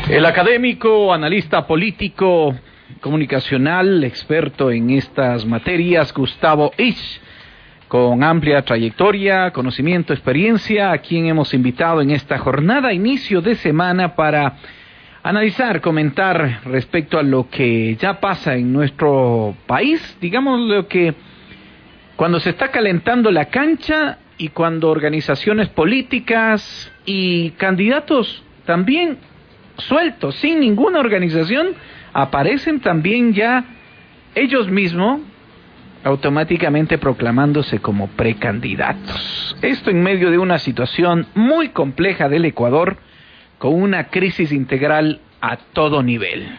El académico, analista político, comunicacional, experto en estas materias, Gustavo Isch, con amplia trayectoria, conocimiento, experiencia, a quien hemos invitado en esta jornada, inicio de semana, para analizar, comentar respecto a lo que ya pasa en nuestro país, digamos lo que cuando se está calentando la cancha y cuando organizaciones políticas y candidatos también sueltos, sin ninguna organización, aparecen también ya ellos mismos automáticamente proclamándose como precandidatos. Esto en medio de una situación muy compleja del Ecuador, con una crisis integral a todo nivel.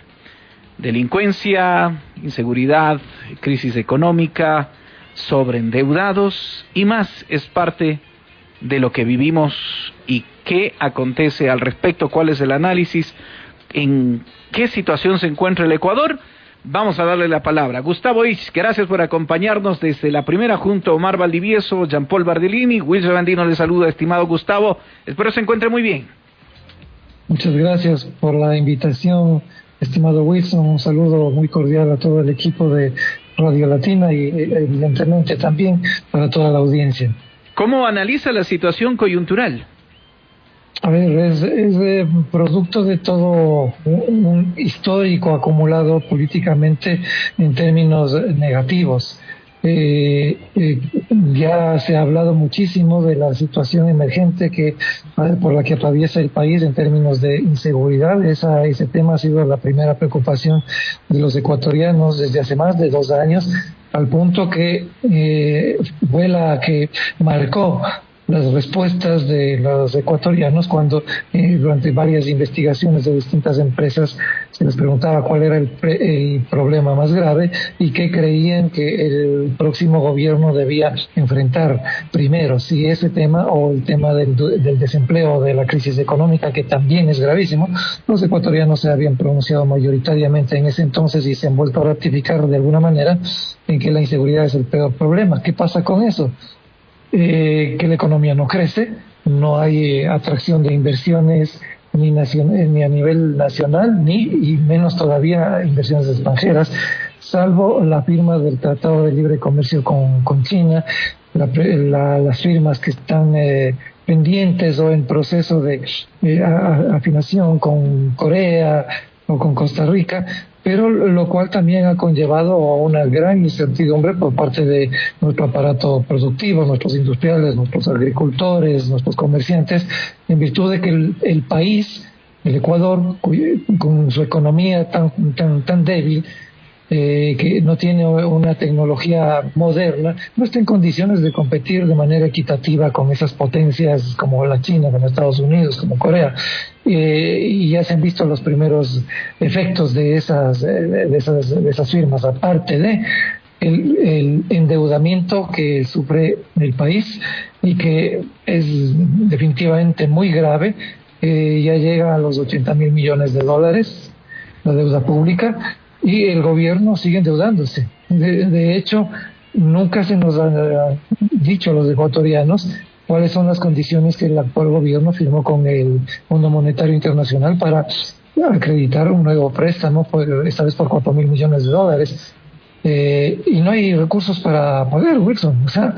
Delincuencia, inseguridad, crisis económica, sobreendeudados y más es parte de lo que vivimos. ¿Y qué acontece al respecto? ¿Cuál es el análisis? ¿En qué situación se encuentra el Ecuador? Vamos a darle la palabra. Gustavo Isch, gracias por acompañarnos desde la primera, junto a Omar Valdivieso, Jean-Paul Bardellini. Wilson Andino le saluda, estimado Gustavo. Espero se encuentre muy bien. Muchas gracias por la invitación, estimado Wilson. Un saludo muy cordial a todo el equipo de Radio Latina y evidentemente también para toda la audiencia. ¿Cómo analiza la situación coyuntural? A ver, es producto de todo un histórico acumulado políticamente en términos negativos. Ya se ha hablado muchísimo de la situación emergente por la que atraviesa el país en términos de inseguridad. Ese tema ha sido la primera preocupación de los ecuatorianos desde hace más de 2 años, al punto que fue la que marcó las respuestas de los ecuatorianos cuando durante varias investigaciones de distintas empresas se les preguntaba cuál era el problema más grave y qué creían que el próximo gobierno debía enfrentar primero, si ese tema o el tema del desempleo, de la crisis económica, que también es gravísimo. Los ecuatorianos se habían pronunciado mayoritariamente en ese entonces y se han vuelto a ratificar de alguna manera en que la inseguridad es el peor problema. ¿Qué pasa con eso? Que la economía no crece, no hay atracción de inversiones ni a nivel nacional, y menos todavía inversiones extranjeras, salvo la firma del Tratado de Libre Comercio con China, las firmas que están pendientes o en proceso de afinación con Corea o con Costa Rica, pero lo cual también ha conllevado a una gran incertidumbre por parte de nuestro aparato productivo, nuestros industriales, nuestros agricultores, nuestros comerciantes, en virtud de que el país, el Ecuador, con su economía tan débil, que no tiene una tecnología moderna, no está en condiciones de competir de manera equitativa con esas potencias como la China, como Estados Unidos, como Corea, y ya se han visto los primeros efectos de esas firmas, aparte de el endeudamiento que sufre el país y que es definitivamente muy grave. Ya llega a los 80,000 millones de dólares la deuda pública, y el gobierno sigue endeudándose. De hecho, nunca se nos ha dicho a los ecuatorianos cuáles son las condiciones que el actual gobierno firmó con el Fondo Monetario Internacional para acreditar un nuevo préstamo, esta vez por 4,000 millones de dólares. Y no hay recursos para pagar, Wilson. O sea,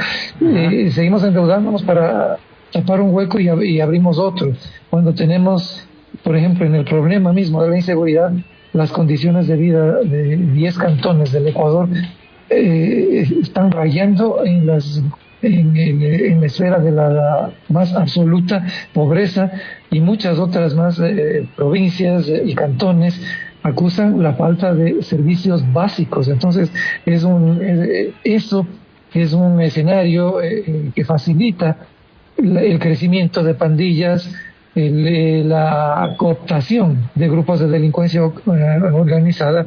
seguimos endeudándonos para tapar un hueco y abrimos otro. Cuando tenemos, por ejemplo, en el problema mismo de la inseguridad, las condiciones de vida de 10 cantones del Ecuador están rayando en la esfera de la más absoluta pobreza, y muchas otras más provincias y cantones acusan la falta de servicios básicos. Entonces eso es un escenario que facilita el crecimiento de pandillas, la cooptación de grupos de delincuencia organizada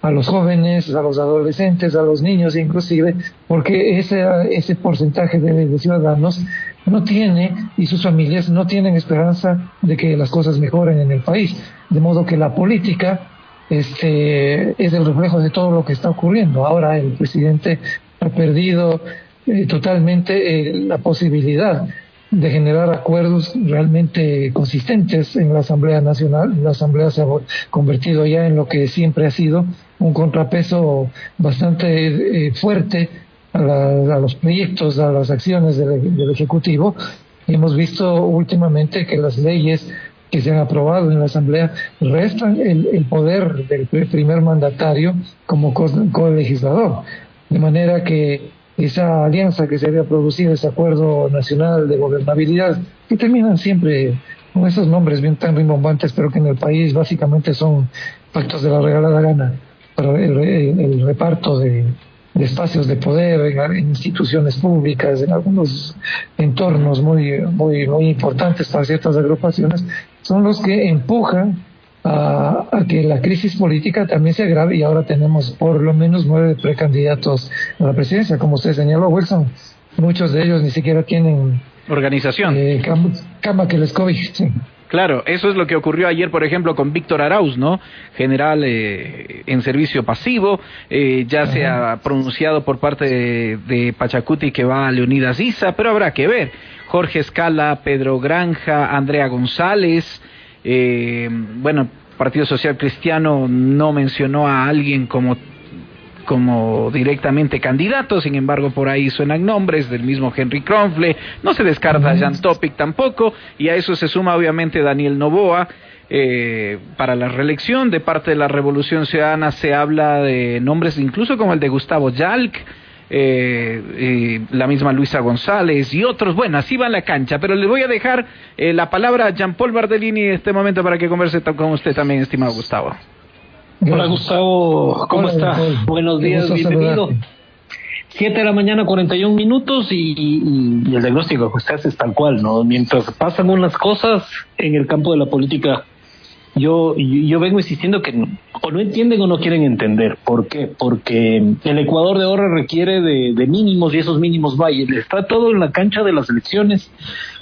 a los jóvenes, a los adolescentes, a los niños inclusive, porque ese porcentaje de ciudadanos no tiene, y sus familias no tienen esperanza de que las cosas mejoren en el país, de modo que la política es el reflejo de todo lo que está ocurriendo. Ahora el presidente ha perdido totalmente la posibilidad de generar acuerdos realmente consistentes en la Asamblea Nacional. La Asamblea se ha convertido ya en lo que siempre ha sido un contrapeso bastante fuerte a los proyectos, a las acciones del Ejecutivo. Hemos visto últimamente que las leyes que se han aprobado en la Asamblea restan el poder del primer mandatario como colegislador, de manera que esa alianza que se había producido, ese acuerdo nacional de gobernabilidad, que terminan siempre con esos nombres bien tan rimbombantes, pero que en el país básicamente son pactos de la regalada gana para el reparto de espacios de poder en instituciones públicas, en algunos entornos muy importantes para ciertas agrupaciones, son los que empujan a que la crisis política también se agrave, y ahora tenemos por lo menos 9 precandidatos a la presidencia, como usted señaló, Wilson. Muchos de ellos ni siquiera tienen organización, cama que les cobije. Sí. Claro, eso es lo que ocurrió ayer, por ejemplo, con Víctor Arauz, ¿no? General en servicio pasivo, ya se ha pronunciado por parte de Pachacuti que va a Leonidas Issa, pero habrá que ver. Jorge Escala, Pedro Granja, Andrea González, bueno, Partido Social Cristiano no mencionó a alguien como directamente candidato, sin embargo por ahí suenan nombres del mismo Henry Kronfle, no se descarta Jan Topic tampoco, y a eso se suma obviamente Daniel Noboa para la reelección. De parte de la Revolución Ciudadana se habla de nombres incluso como el de Gustavo Yalc, la misma Luisa González y otros. Bueno, así va la cancha, pero le voy a dejar la palabra a Jean-Paul Bardellini en este momento para que converse con usted también, estimado Gustavo. Hola Gustavo, ¿cómo está? Buenos días, bienvenido. 7 de la mañana, 41 minutos y el diagnóstico que usted hace es tal cual, ¿no? Mientras pasan unas cosas en el campo de la política, yo vengo insistiendo que o no entienden o no quieren entender. ¿Por qué? Porque el Ecuador de ahora requiere de mínimos, y esos mínimos vayan. Está todo en la cancha de las elecciones.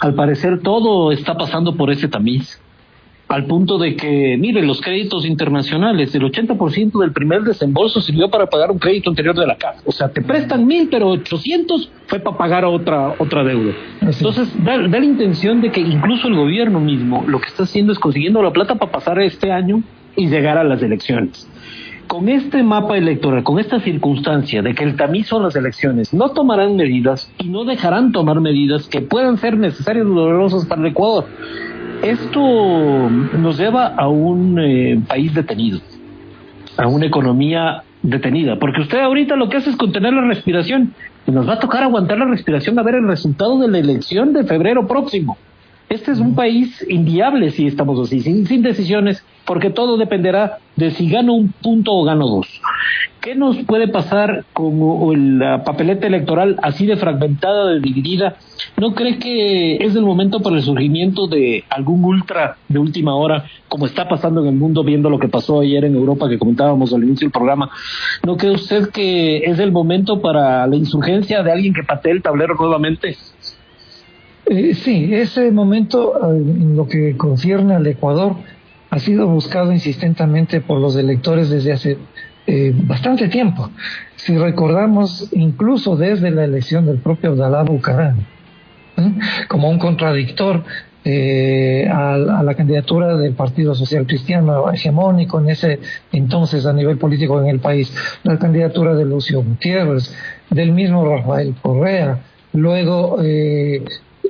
Al parecer todo está pasando por ese tamiz. Al punto de que, mire, los créditos internacionales, el 80% del primer desembolso sirvió para pagar un crédito anterior de la casa. O sea, te prestan 1,000, pero 800 fue para pagar otra deuda. Entonces, da la intención de que incluso el gobierno mismo lo que está haciendo es consiguiendo la plata para pasar este año y llegar a las elecciones. Con este mapa electoral, con esta circunstancia de que el tamiz son las elecciones, no tomarán medidas y no dejarán tomar medidas que puedan ser necesarias y dolorosas para el Ecuador. Esto nos lleva a un país detenido, a una economía detenida, porque usted ahorita lo que hace es contener la respiración, y nos va a tocar aguantar la respiración a ver el resultado de la elección de febrero próximo. Este es un país inviable si estamos así, sin decisiones, porque todo dependerá de si gano 1 punto o gano 2. ¿Qué nos puede pasar con la papeleta electoral así de fragmentada, de dividida? ¿No cree que es el momento para el surgimiento de algún ultra de última hora, como está pasando en el mundo, viendo lo que pasó ayer en Europa, que comentábamos al inicio del programa? ¿No cree usted que es el momento para la insurgencia de alguien que patee el tablero nuevamente? Sí, ese momento, en lo que concierne al Ecuador, ha sido buscado insistentemente por los electores desde hace bastante tiempo. Si recordamos, incluso desde la elección del propio Abdalá Bucaram, como un contradictor a la candidatura del Partido Social Cristiano hegemónico en ese entonces a nivel político en el país, la candidatura de Lucio Gutiérrez, del mismo Rafael Correa, luego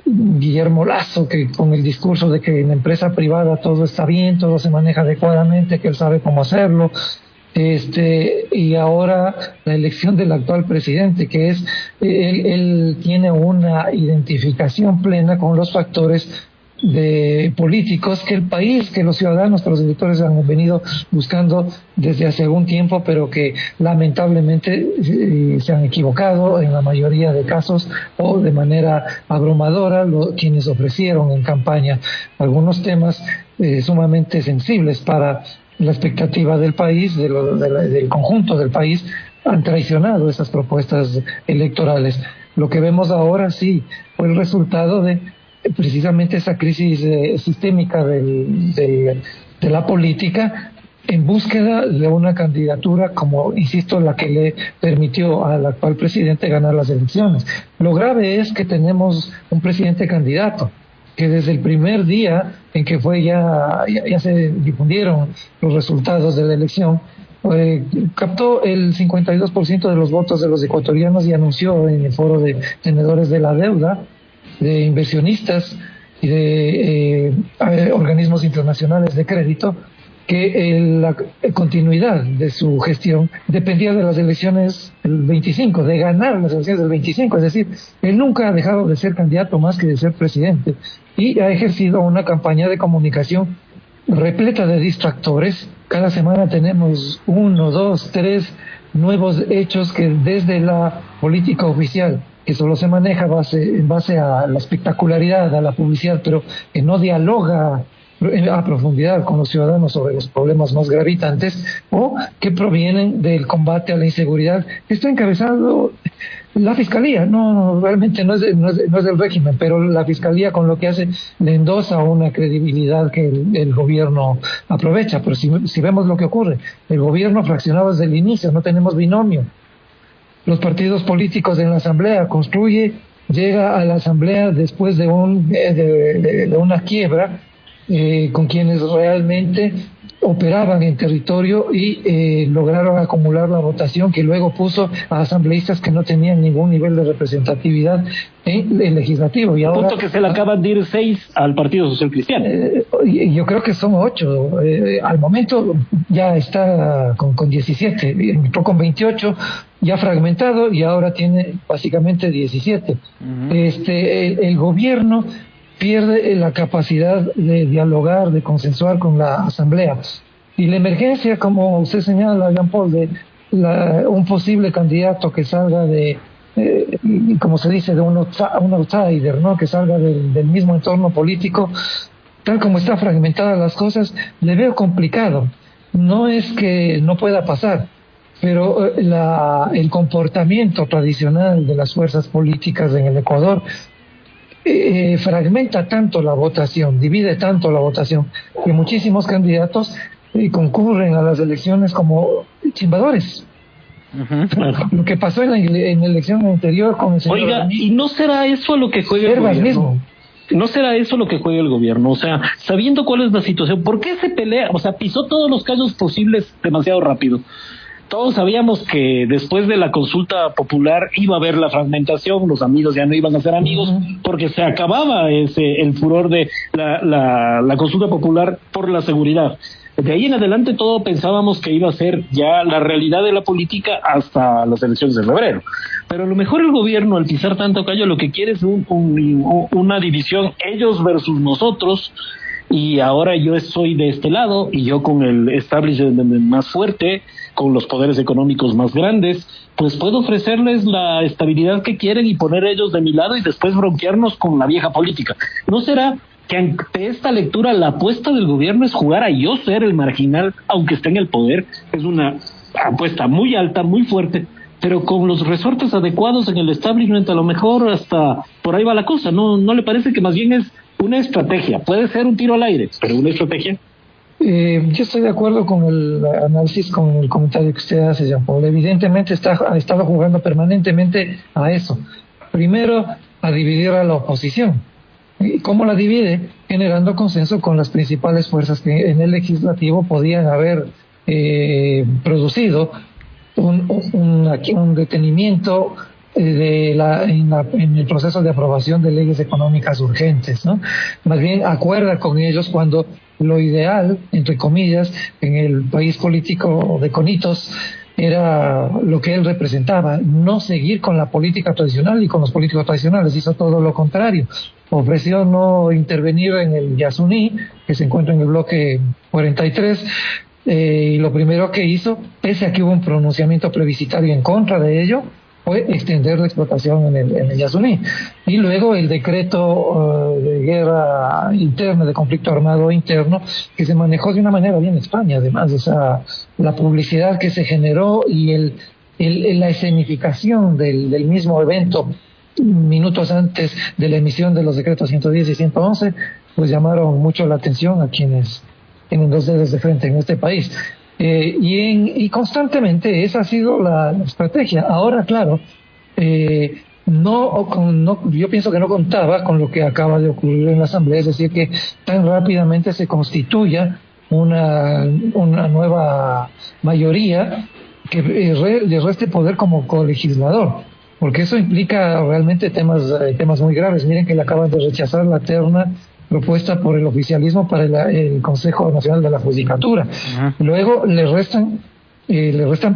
Guillermo Lasso, que con el discurso de que en la empresa privada todo está bien, todo se maneja adecuadamente, que él sabe cómo hacerlo, y ahora la elección del actual presidente, que es él tiene una identificación plena con los factores de políticos que el país, que los ciudadanos, que los electores han venido buscando desde hace algún tiempo, pero que lamentablemente se han equivocado en la mayoría de casos, o de manera abrumadora quienes ofrecieron en campaña algunos temas sumamente sensibles para la expectativa del país, del conjunto del país, han traicionado esas propuestas electorales. Lo que vemos ahora sí fue el resultado de precisamente esa crisis sistémica de la política, en búsqueda de una candidatura como, insisto, la que le permitió al actual presidente ganar las elecciones. Lo grave es que tenemos un presidente candidato que desde el primer día en que fue ya se difundieron los resultados de la elección, captó el 52% de los votos de los ecuatorianos y anunció en el foro de tenedores de la deuda, de inversionistas y de organismos internacionales de crédito, que la continuidad de su gestión dependía de las elecciones del 25, de ganar las elecciones del 25, es decir, él nunca ha dejado de ser candidato más que de ser presidente, y ha ejercido una campaña de comunicación repleta de distractores. Cada semana tenemos 1, 2, 3 nuevos hechos que desde la política oficial, que solo se maneja en base a la espectacularidad, a la publicidad, pero que no dialoga a profundidad con los ciudadanos sobre los problemas más gravitantes, o que provienen del combate a la inseguridad, que está encabezado la Fiscalía. Realmente no es del régimen, pero la Fiscalía, con lo que hace, le endosa una credibilidad que el gobierno aprovecha. Pero si vemos lo que ocurre, el gobierno fraccionado desde el inicio, no tenemos binomio. Los partidos políticos en la Asamblea llega a la Asamblea después de una quiebra, con quienes realmente operaban en territorio y lograron acumular la votación que luego puso a asambleístas que no tenían ningún nivel de representatividad en el legislativo. Y ahora, punto que se le acaban de ir 6 al Partido Social Cristiano. Yo creo que son 8. Al momento ya está con 17, entró con 28, ya fragmentado, y ahora tiene básicamente 17. Uh-huh. El gobierno pierde la capacidad de dialogar, de consensuar con la Asamblea. Y la emergencia, como usted señala, Jean-Paul, de un posible candidato que salga como se dice, de un outsider, ¿no? Que salga del mismo entorno político, tal como está fragmentadas las cosas, le veo complicado. No es que no pueda pasar, pero el comportamiento tradicional de las fuerzas políticas en el Ecuador fragmenta tanto la votación, divide tanto la votación, que muchísimos candidatos concurren a las elecciones como chimbadores. Uh-huh. Lo que pasó en la elección anterior con el señor... Oiga, ¿y no será eso lo que juega el gobierno? Mismo. ¿No será eso lo que juega el gobierno? O sea, sabiendo cuál es la situación, ¿por qué se pelea? O sea, pisó todos los callos posibles demasiado rápido. Todos sabíamos que después de la consulta popular iba a haber la fragmentación, los amigos ya no iban a ser amigos, porque se acababa el furor de la consulta popular por la seguridad. De ahí en adelante todo pensábamos que iba a ser ya la realidad de la política hasta las elecciones de febrero. Pero a lo mejor el gobierno, al pisar tanto callo, lo que quiere es una división, ellos versus nosotros, y ahora yo estoy de este lado, y yo con el establishment más fuerte, con los poderes económicos más grandes, pues puedo ofrecerles la estabilidad que quieren y poner ellos de mi lado y después bronquearnos con la vieja política. ¿No será que ante esta lectura la apuesta del gobierno es jugar a yo ser el marginal, aunque esté en el poder? Es una apuesta muy alta, muy fuerte, pero con los resortes adecuados en el establishment, a lo mejor hasta por ahí va la cosa. ¿No le parece que más bien es una estrategia? Puede ser un tiro al aire, pero una estrategia. Yo estoy de acuerdo con el análisis, con el comentario que usted hace, Jean-Paul. Evidentemente ha estado jugando permanentemente a eso. Primero, a dividir a la oposición. ¿Y cómo la divide? Generando consenso con las principales fuerzas que en el legislativo podían haber producido un detenimiento en el proceso de aprobación de leyes económicas urgentes, ¿no? Más bien acuerda con ellos cuando lo ideal, entre comillas, en el país político de Conitos era lo que él representaba, no seguir con la política tradicional y con los políticos tradicionales. Hizo todo lo contrario. Ofreció no intervenir en el Yasuní, que se encuentra en el bloque 43, y lo primero que hizo, pese a que hubo un pronunciamiento plebiscitario en contra de ello, fue extender la explotación en el Yasuní. Y luego el decreto de guerra interna, de conflicto armado interno, que se manejó de una manera bien extraña, además. O sea, la publicidad que se generó y la escenificación del mismo evento minutos antes de la emisión de los decretos 110 y 111, pues llamaron mucho la atención a quienes tienen dos dedos de frente en este país. Y constantemente esa ha sido la estrategia. Ahora, claro, yo pienso que no contaba con lo que acaba de ocurrir en la Asamblea, es decir, que tan rápidamente se constituya una nueva mayoría que le reste poder como colegislador, porque eso implica realmente temas muy graves. Miren que le acaban de rechazar la terna propuesta por el oficialismo para el Consejo Nacional de la Judicatura. Luego le restan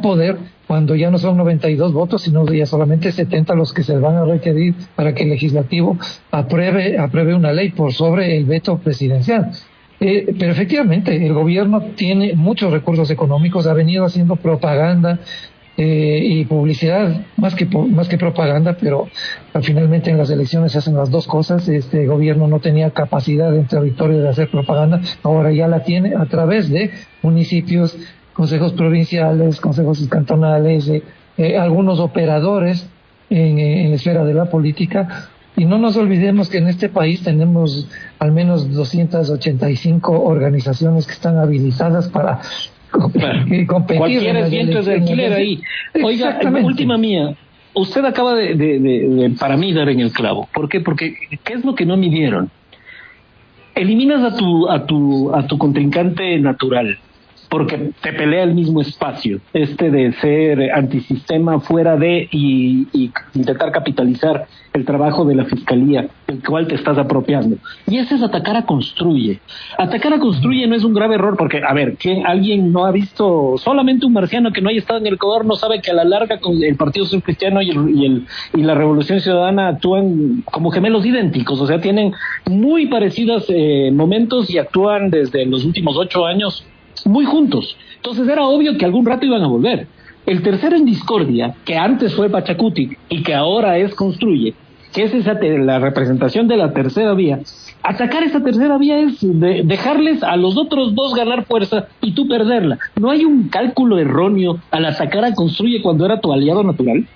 poder cuando ya no son 92 votos, sino ya solamente 70 los que se van a requerir para que el legislativo apruebe una ley por sobre el veto presidencial. Pero efectivamente el gobierno tiene muchos recursos económicos, ha venido haciendo propaganda y publicidad, más que propaganda, pero finalmente en las elecciones se hacen las dos cosas. Este gobierno no tenía capacidad en territorio de hacer propaganda, ahora ya la tiene a través de municipios, consejos provinciales, consejos cantonales, algunos operadores en la esfera de la política. Y no nos olvidemos que en este país tenemos al menos 285 organizaciones que están habilitadas para competir. Cualquier viento es de alquiler ahí. Oiga, última mía. Usted acaba de para mí dar en el clavo. ¿Por qué? Porque ¿qué es lo que no midieron? Eliminas a tu contrincante natural, porque te pelea el mismo espacio, de ser antisistema fuera de y intentar capitalizar el trabajo de la fiscalía, el cual te estás apropiando. Y ese es atacar a Construye. Atacar a Construye no es un grave error, porque, a ver, alguien no ha visto, solamente un marciano que no haya estado en el Ecuador no sabe que a la larga con el Partido Social Cristiano y la Revolución Ciudadana actúan como gemelos idénticos, o sea, tienen muy parecidos momentos y actúan desde los últimos 8 años muy juntos. Entonces era obvio que algún rato iban a volver. El tercero en discordia, que antes fue Pachacutic y que ahora es Construye, que es la representación de la tercera vía. Atacar esa tercera vía es dejarles a los otros dos ganar fuerza y tú perderla. ¿No hay un cálculo erróneo al atacar a Construye cuando era tu aliado natural?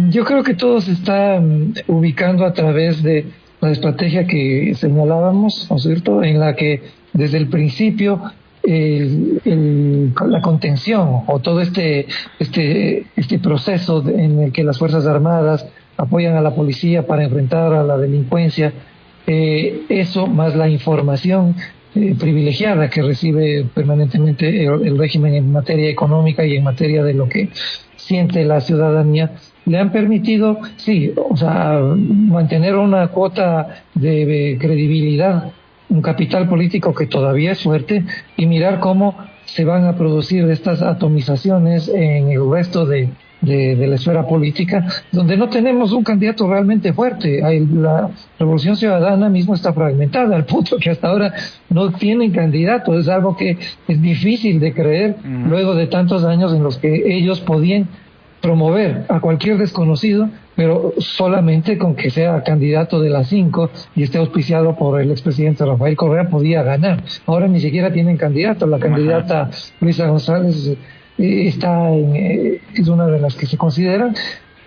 Yo creo que todo se está ubicando a través de la estrategia que señalábamos, ¿no es cierto?, en la que desde el principio la contención o todo este proceso en el que las Fuerzas Armadas apoyan a la policía para enfrentar a la delincuencia, eso más la información privilegiada que recibe permanentemente el régimen en materia económica y en materia de lo que siente la ciudadanía, le han permitido, sí, o sea, mantener una cuota de credibilidad, un capital político que todavía es fuerte, y mirar cómo se van a producir estas atomizaciones en el resto de la esfera política, donde no tenemos un candidato realmente fuerte. La Revolución Ciudadana mismo está fragmentada, al punto que hasta ahora no tienen candidato. Es algo que es difícil de creer luego de tantos años en los que ellos podían promover a cualquier desconocido, pero solamente con que sea candidato de las 5 y esté auspiciado por el expresidente Rafael Correa podía ganar. Ahora ni siquiera tienen candidato. La candidata Luisa González es una de las que se consideran.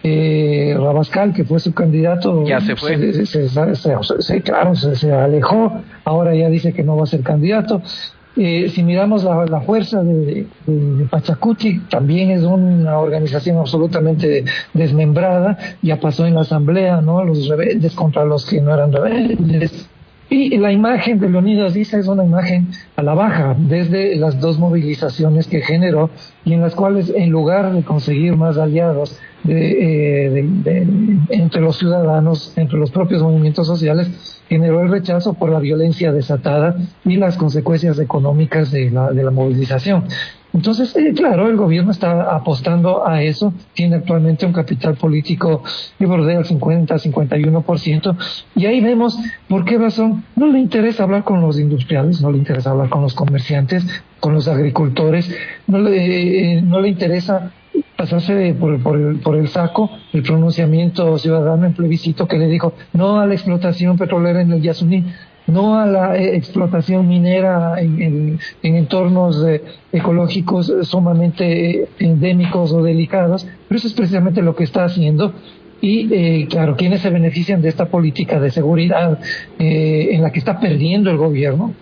Rabascal, que fue su candidato, ya se fue. Se alejó. Ahora ya dice que no va a ser candidato. Si miramos la fuerza de Pachacutic, también es una organización absolutamente desmembrada. Ya pasó en la asamblea, ¿no?, los rebeldes contra los que no eran rebeldes. Y la imagen de Leonidas Issa es una imagen a la baja desde las dos movilizaciones que generó, y en las cuales, en lugar de conseguir más aliados entre los ciudadanos, entre los propios movimientos sociales, generó el rechazo por la violencia desatada y las consecuencias económicas de la movilización. Entonces, claro, el gobierno está apostando a eso. Tiene actualmente un capital político que bordea el 50-51%, y ahí vemos por qué razón no le interesa hablar con los industriales, no le interesa hablar con los comerciantes, con los agricultores, no le interesa pasarse por el saco el pronunciamiento ciudadano en plebiscito que le dijo no a la explotación petrolera en el Yasuní, no a la explotación minera en entornos ecológicos sumamente endémicos o delicados. Pero eso es precisamente lo que está haciendo. Y claro, ¿quiénes se benefician de esta política de seguridad en la que está perdiendo el gobierno?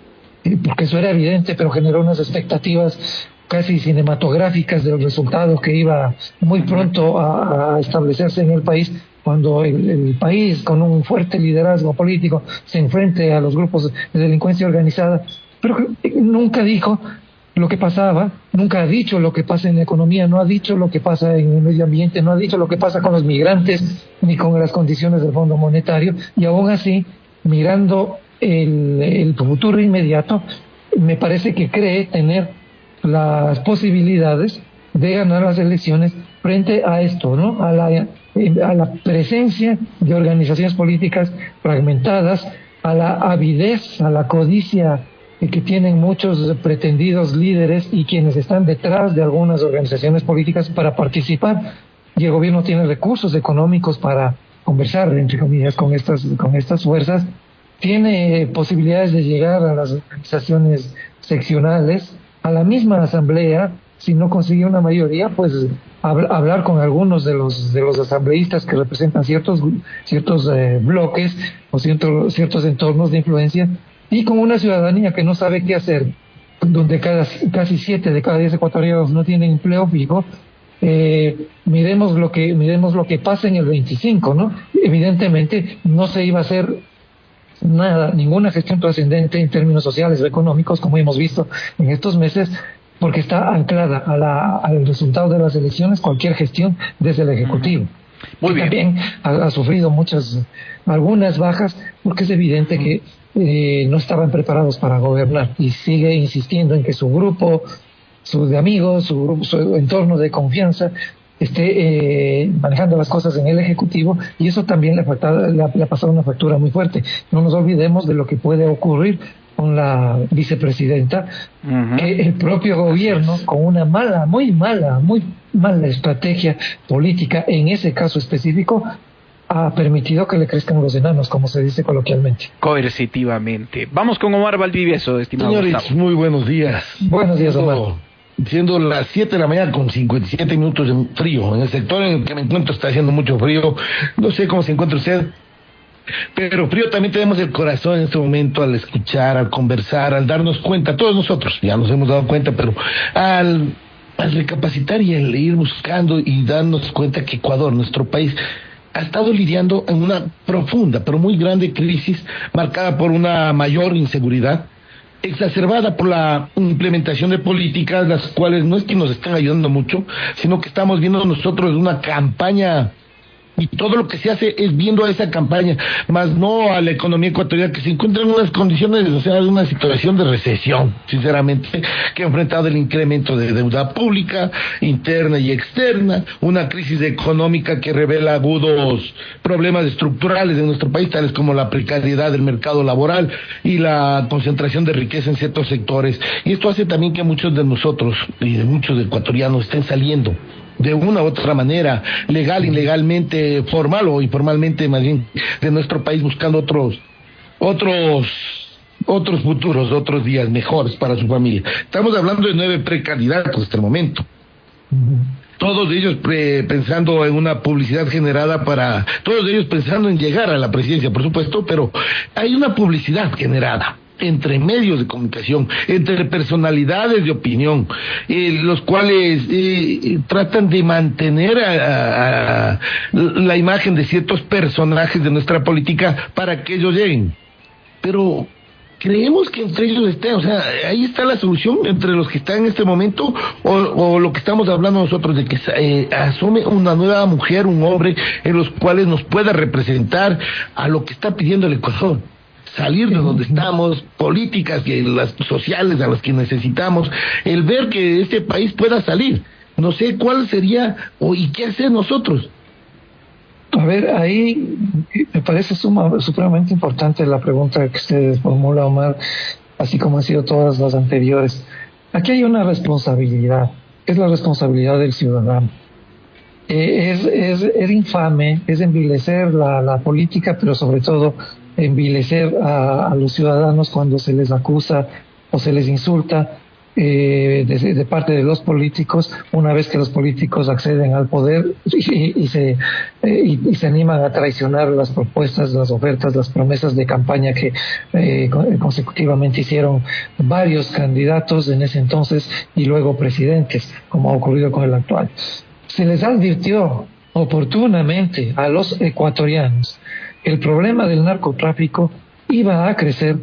porque eso era evidente, pero generó unas expectativas casi cinematográficas del resultado que iba muy pronto a establecerse en el país, cuando el país, con un fuerte liderazgo político, se enfrente a los grupos de delincuencia organizada, pero nunca dijo lo que pasaba, nunca ha dicho lo que pasa en la economía, no ha dicho lo que pasa en el medio ambiente, no ha dicho lo que pasa con los migrantes, ni con las condiciones del Fondo Monetario, y aún así, mirando el futuro inmediato, me parece que cree tener las posibilidades de ganar las elecciones frente a esto, ¿no? A la presencia de organizaciones políticas fragmentadas, a la avidez, a la codicia que tienen muchos pretendidos líderes y quienes están detrás de algunas organizaciones políticas para participar, y el gobierno tiene recursos económicos para conversar, entre comillas, con estas fuerzas, tiene posibilidades de llegar a las organizaciones seccionales, a la misma asamblea. Si no consigue una mayoría, pues hablar con algunos de los asambleístas que representan ciertos bloques o ciertos entornos de influencia, y con una ciudadanía que no sabe qué hacer, donde casi 7 de cada 10 ecuatorianos no tienen empleo fijo. Miremos lo que pasa en el 25, ¿no? Evidentemente no se iba a hacer ninguna gestión trascendente en términos sociales o económicos, como hemos visto en estos meses, porque está anclada al resultado de las elecciones cualquier gestión desde el Ejecutivo. Muy bien. También ha sufrido algunas bajas, porque es evidente que no estaban preparados para gobernar, y sigue insistiendo en que su grupo, de amigos, su entorno de confianza esté manejando las cosas en el Ejecutivo, y eso también le ha pasado una factura muy fuerte. No nos olvidemos de lo que puede ocurrir con la vicepresidenta, que el propio gobierno, con una muy mala estrategia política en ese caso específico, ha permitido que le crezcan los enanos, como se dice coloquialmente. Coercitivamente. Vamos con Omar Valdivieso, estimado Señores, Gustavo. muy buenos días. Buenos días, Omar. Siendo las 7 de la mañana con 57 minutos de frío. En el sector en el que me encuentro está haciendo mucho frío. No sé cómo se encuentra usted, pero frío también tenemos el corazón en este momento al escuchar, al conversar, al darnos cuenta. Todos nosotros ya nos hemos dado cuenta, pero al recapacitar y al ir buscando y darnos cuenta que Ecuador, nuestro país, ha estado lidiando en una profunda, pero muy grande crisis, marcada por una mayor inseguridad, exacerbada por la implementación de políticas, las cuales no es que nos estén ayudando mucho, sino que estamos viendo nosotros una campaña, y todo lo que se hace es viendo a esa campaña, más no a la economía ecuatoriana, que se encuentra en unas condiciones, o sea, de una situación de recesión, sinceramente, que ha enfrentado el incremento de deuda pública, interna y externa, una crisis económica que revela agudos problemas estructurales de nuestro país, tales como la precariedad del mercado laboral y la concentración de riqueza en ciertos sectores. Y esto hace también que muchos de nosotros y de muchos ecuatorianos estén saliendo de una u otra manera, legal, ilegalmente, formal o informalmente, más bien, de nuestro país, buscando otros futuros, otros días mejores para su familia. Estamos hablando de 9 precandidatos hasta el momento. Todos ellos pensando en una publicidad generada todos ellos pensando en llegar a la presidencia, por supuesto, pero hay una publicidad generada entre medios de comunicación, entre personalidades de opinión, los cuales tratan de mantener la imagen de ciertos personajes de nuestra política para que ellos lleguen. Pero creemos que entre ellos estén, o sea, ahí está la solución entre los que están en este momento, o lo que estamos hablando nosotros, de que asome una nueva mujer, un hombre, en los cuales nos pueda representar a lo que está pidiendo el Ecuador. Salir de donde estamos, políticas las sociales a las que necesitamos, el ver que este país pueda salir. No sé cuál sería y qué hacer nosotros. A ver, ahí me parece supremamente importante la pregunta que usted formula, Omar, así como han sido todas las anteriores. Aquí hay una responsabilidad, es la responsabilidad del ciudadano. Es infame, es envilecer la política, pero sobre todo envilecer a los ciudadanos cuando se les acusa o se les insulta de parte de los políticos, una vez que los políticos acceden al poder y se animan a traicionar las propuestas, las ofertas, las promesas de campaña que consecutivamente hicieron varios candidatos en ese entonces y luego presidentes, como ha ocurrido con el actual. Se les advirtió oportunamente a los ecuatorianos que el problema del narcotráfico iba a crecer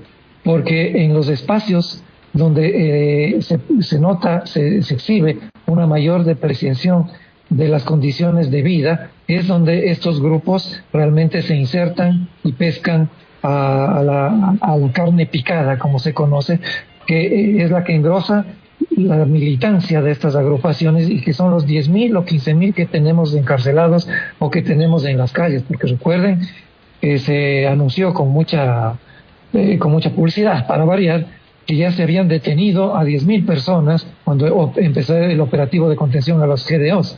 porque en los espacios donde se exhibe una mayor depreciación de las condiciones de vida, es donde estos grupos realmente se insertan y pescan a la carne picada, como se conoce, que es la que engrosa la militancia de estas agrupaciones y que son los 10.000 o 15.000 que tenemos encarcelados o que tenemos en las calles, porque recuerden que se anunció con mucha publicidad, para variar, que ya se habían detenido a 10.000 personas cuando empezó el operativo de contención a los GDOs.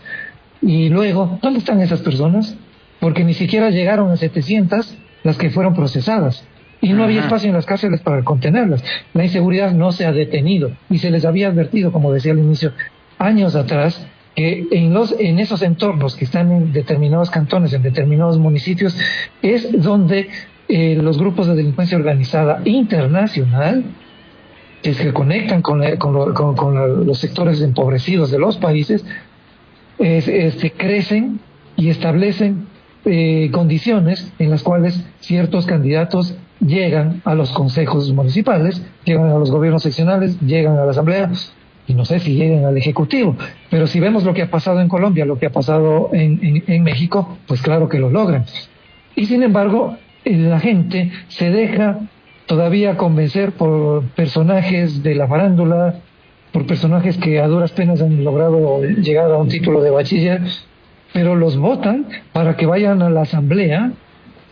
Y luego, ¿dónde están esas personas? Porque ni siquiera llegaron a 700 las que fueron procesadas. Y no había espacio en las cárceles para contenerlas. La inseguridad no se ha detenido. Y se les había advertido, como decía al inicio, años atrás, que en esos entornos que están en determinados cantones, en determinados municipios, es donde los grupos de delincuencia organizada internacional, que se conectan con los sectores empobrecidos de los países, se crecen y establecen condiciones en las cuales ciertos candidatos llegan a los consejos municipales, llegan a los gobiernos seccionales, llegan a la asamblea, y no sé si lleguen al ejecutivo, pero si vemos lo que ha pasado en Colombia, lo que ha pasado en México, pues claro que lo logran. Y sin embargo, la gente se deja todavía convencer por personajes de la farándula, por personajes que a duras penas han logrado llegar a un título de bachiller, pero los votan para que vayan a la asamblea,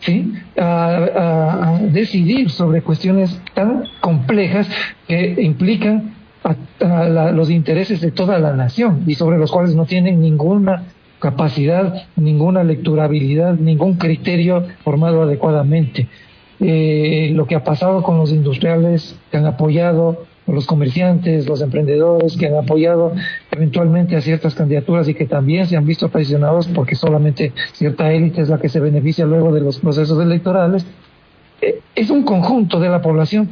¿sí?, a decidir sobre cuestiones tan complejas que implican los intereses de toda la nación y sobre los cuales no tienen ninguna capacidad, ninguna lecturabilidad, ningún criterio formado adecuadamente. Lo que ha pasado con los industriales que han apoyado, los comerciantes, los emprendedores que han apoyado eventualmente a ciertas candidaturas y que también se han visto traicionados porque solamente cierta élite es la que se beneficia luego de los procesos electorales, es un conjunto de la población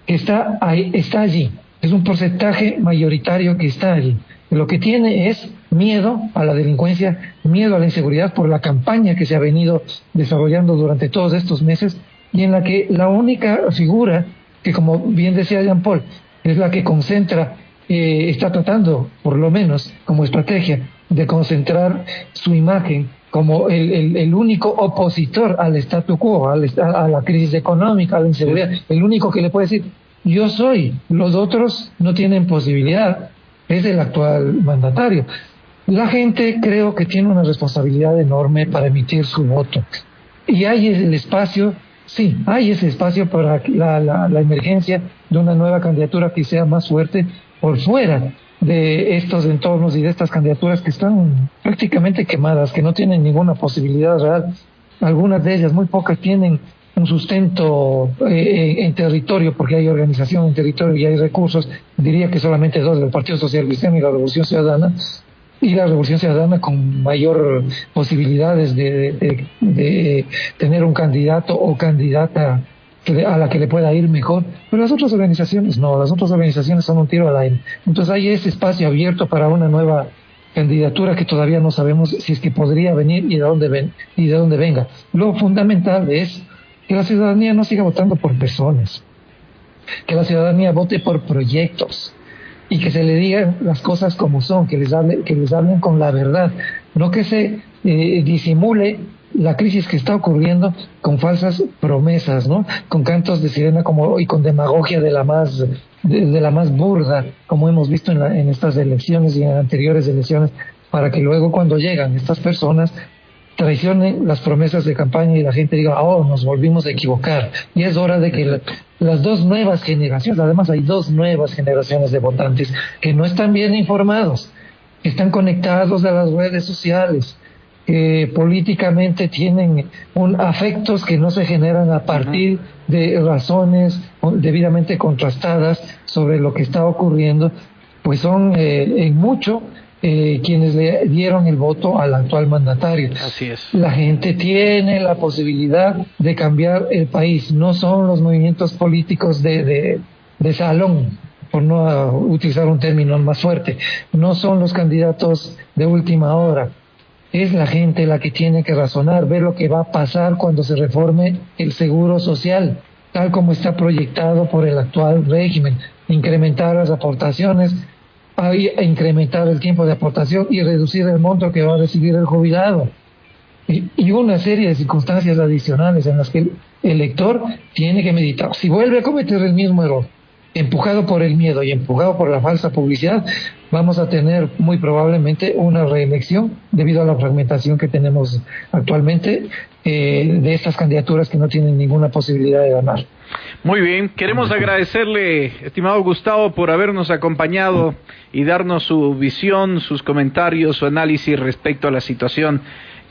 que está allí, es un porcentaje mayoritario que está allí. Lo que tiene es miedo a la delincuencia, miedo a la inseguridad por la campaña que se ha venido desarrollando durante todos estos meses y en la que la única figura que, como bien decía Jean Paul, es la que concentra, está tratando, por lo menos como estrategia, de concentrar su imagen como el único opositor al statu quo, a la crisis económica, a la inseguridad, el único que le puede decir, yo soy, los otros no tienen posibilidad, es el actual mandatario. La gente creo que tiene una responsabilidad enorme para emitir su voto. Y hay el espacio, sí, hay ese espacio para la emergencia de una nueva candidatura que sea más fuerte por fuera de estos entornos y de estas candidaturas que están prácticamente quemadas, que no tienen ninguna posibilidad real. Algunas de ellas, muy pocas, tienen un sustento en territorio, porque hay organización en territorio y hay recursos. Diría que solamente dos, el Partido Social Cristiano y la Revolución Ciudadana, y la Revolución Ciudadana con mayor posibilidades de tener un candidato o candidata a la que le pueda ir mejor, pero las otras organizaciones no, las otras organizaciones son un tiro al aire. Entonces hay ese espacio abierto para una nueva candidatura que todavía no sabemos si es que podría venir y de dónde venga. Lo fundamental es que la ciudadanía no siga votando por personas, que la ciudadanía vote por proyectos y que se le digan las cosas como son, que les hablen con la verdad, no que se disimule la crisis que está ocurriendo con falsas promesas, ¿no? Con cantos de sirena y con demagogia de la más burda, como hemos visto en estas elecciones y en anteriores elecciones, para que luego cuando llegan estas personas traicionen las promesas de campaña y la gente diga, oh, nos volvimos a equivocar. Y es hora de que las dos nuevas generaciones, además hay dos nuevas generaciones de votantes que no están bien informados, que están conectados a las redes sociales, que políticamente tienen afectos que no se generan a partir de razones debidamente contrastadas sobre lo que está ocurriendo, pues son en mucho quienes le dieron el voto al actual mandatario. Así es. La gente tiene la posibilidad de cambiar el país, no son los movimientos políticos de salón, por no utilizar un término más fuerte, no son los candidatos de última hora. Es la gente la que tiene que razonar, ver lo que va a pasar cuando se reforme el seguro social, tal como está proyectado por el actual régimen, incrementar las aportaciones, incrementar el tiempo de aportación y reducir el monto que va a recibir el jubilado. Y una serie de circunstancias adicionales en las que el elector tiene que meditar. Si vuelve a cometer el mismo error, empujado por el miedo y empujado por la falsa publicidad, vamos a tener muy probablemente una reelección debido a la fragmentación que tenemos actualmente de estas candidaturas que no tienen ninguna posibilidad de ganar. Muy bien, queremos agradecerle, estimado Gustavo, por habernos acompañado y darnos su visión, sus comentarios, su análisis respecto a la situación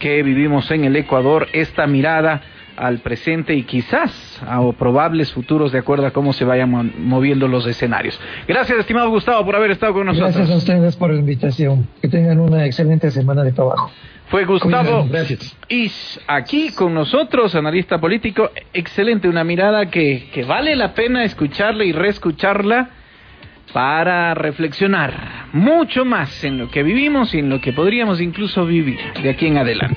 que vivimos en el Ecuador, esta mirada al presente y quizás a probables futuros de acuerdo a cómo se vayan moviendo los escenarios. Gracias, estimado Gustavo, por haber estado con nosotros. Gracias a ustedes por la invitación. Que tengan una excelente semana de trabajo. Fue Gustavo Isch aquí con nosotros, analista político. Excelente, una mirada que vale la pena escucharla y reescucharla para reflexionar mucho más en lo que vivimos y en lo que podríamos incluso vivir de aquí en adelante.